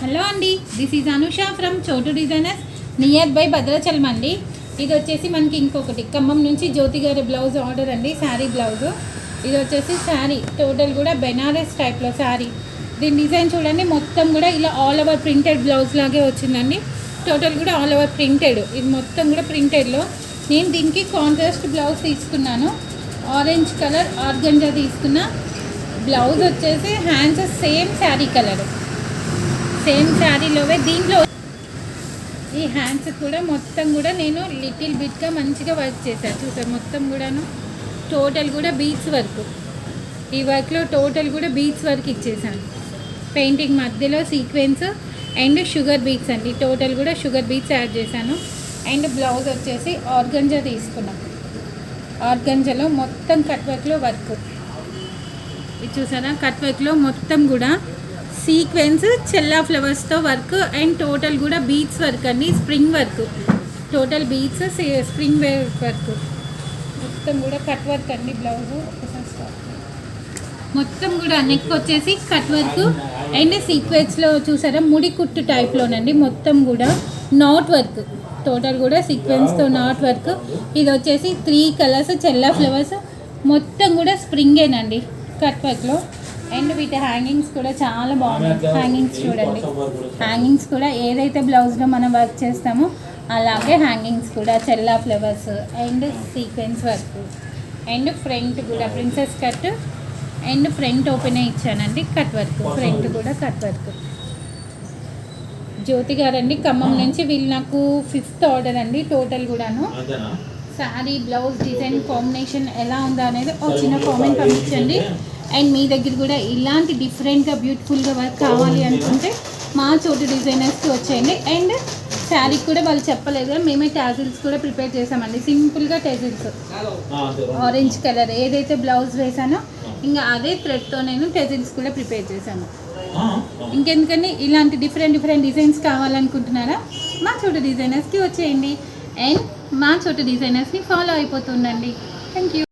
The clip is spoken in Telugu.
హలో అండి, దిస్ ఈజ్ అనుష ఫ్రమ్ చోటు డిజైనర్స్ నియర్ బై భద్రాచలం అండి. ఇది వచ్చేసి మనకి ఇంకొకటి ఖమ్మం నుంచి జ్యోతి గారి బ్లౌజ్ ఆర్డర్ అండి, శారీ బ్లౌజు. ఇది వచ్చేసి శారీ టోటల్ కూడా బెనారస్ టైప్లో శారీ. దీని డిజైన్ చూడండి, మొత్తం కూడా ఇలా ఆల్ ఓవర్ ప్రింటెడ్ బ్లౌజ్ లాగే వచ్చిందండి. టోటల్ కూడా ఆల్ ఓవర్ ప్రింటెడ్, ఇది మొత్తం కూడా ప్రింటెడ్లో. నేను దీనికి కాంట్రాస్ట్ బ్లౌజ్ తీసుకున్నాను, ఆరెంజ్ కలర్ ఆర్గంజా తీసుకున్న. బ్లౌజ్ వచ్చేసి hands same sari colour, same శారీలోవే. దీంట్లో ఈ హ్యాండ్స్ కూడా మొత్తం కూడా నేను లిటిల్ బిట్గా మంచిగా వర్క్ చేశాను. చూసారు, మొత్తం కూడాను టోటల్ కూడా బీడ్స్ వర్క్. ఈ వర్క్లో టోటల్ కూడా బీడ్స్ వర్క్ ఇచ్చేసాను. పెయింటింగ్ మధ్యలో సీక్వెన్స్ అండ్ షుగర్ బీడ్స్ అండి, టోటల్ కూడా షుగర్ బీడ్స్ యాడ్ చేశాను. అండ్ బ్లౌజ్ వచ్చేసి ఆర్గంజా తీసుకున్నాం. ఆర్గంజాలో మొత్తం కట్ వర్క్లో వర్క్. ఇది చూసారా, కట్ వర్క్లో మొత్తం కూడా సీక్వెన్స్ చెల్లా ఫ్లవర్స్తో వర్క్ అండ్ టోటల్ కూడా బీడ్స్ వర్క్ అండి, spring work. Total beads spring work మొత్తం కూడా కట్ వర్క్ అండి. బ్లౌజు మొత్తం కూడా నెక్ వచ్చేసి కట్ వర్క్ అండ్ సీక్వెన్స్లో చూసారా ముడి కుట్టు టైప్లోనండి. మొత్తం కూడా నాట్ వర్క్, టోటల్ కూడా సీక్వెన్స్తో నాట్ వర్క్. ఇది వచ్చేసి 3 కలర్స్ చెల్లా ఫ్లవర్స్, మొత్తం కూడా స్ప్రింగేనండి కట్ వర్క్లో. అండ్ వీటి హ్యాంగింగ్స్ కూడా చాలా బాగున్నాయి. హ్యాంగింగ్స్ చూడండి, హ్యాంగింగ్స్ కూడా ఏదైతే బ్లౌజ్లో మనం వర్క్ చేస్తామో అలాగే హ్యాంగింగ్స్ కూడా చెల్లా flowers and sequence work. And front కూడా ప్రిన్సెస్ కట్ అండ్ ఫ్రంట్ ఓపెనే ఇచ్చానండి, కట్ వర్క్. ఫ్రంట్ కూడా కట్ వర్క్. జ్యోతి గారండి ఖమ్మం నుంచి, వీళ్ళు నాకు 5th ఆర్డర్ అండి. టోటల్ కూడాను శారీ బ్లౌజ్ డిజైన్ కాంబినేషన్ ఎలా ఉందా అనేది ఒక చిన్న కామెంట్ పంపించండి. అండ్ మీ దగ్గర కూడా ఇలాంటి డిఫరెంట్గా బ్యూటిఫుల్గా వర్క్ కావాలి అనుకుంటే మా చోటు డిజైనర్స్కి వచ్చేయండి. అండ్ శారీకి కూడా వాళ్ళు చెప్పలేదు కదా, మేమే టాజిల్స్ కూడా ప్రిపేర్ చేసామండి. సింపుల్గా టాజిల్స్ ఆరెంజ్ కలర్ ఏదైతే బ్లౌజ్ వేసానో ఇంకా అదే థ్రెడ్తో నేను టాజిల్స్ కూడా ప్రిపేర్ చేశాను. ఇంకెందుకని ఇలాంటి డిఫరెంట్ డిజైన్స్ కావాలనుకుంటున్నారా మా చోటు డిజైనర్స్కి వచ్చేయండి. అండ్ మా చోటు డిజైనర్స్ని ఫాలో అయిపోతుండండి. Thank you.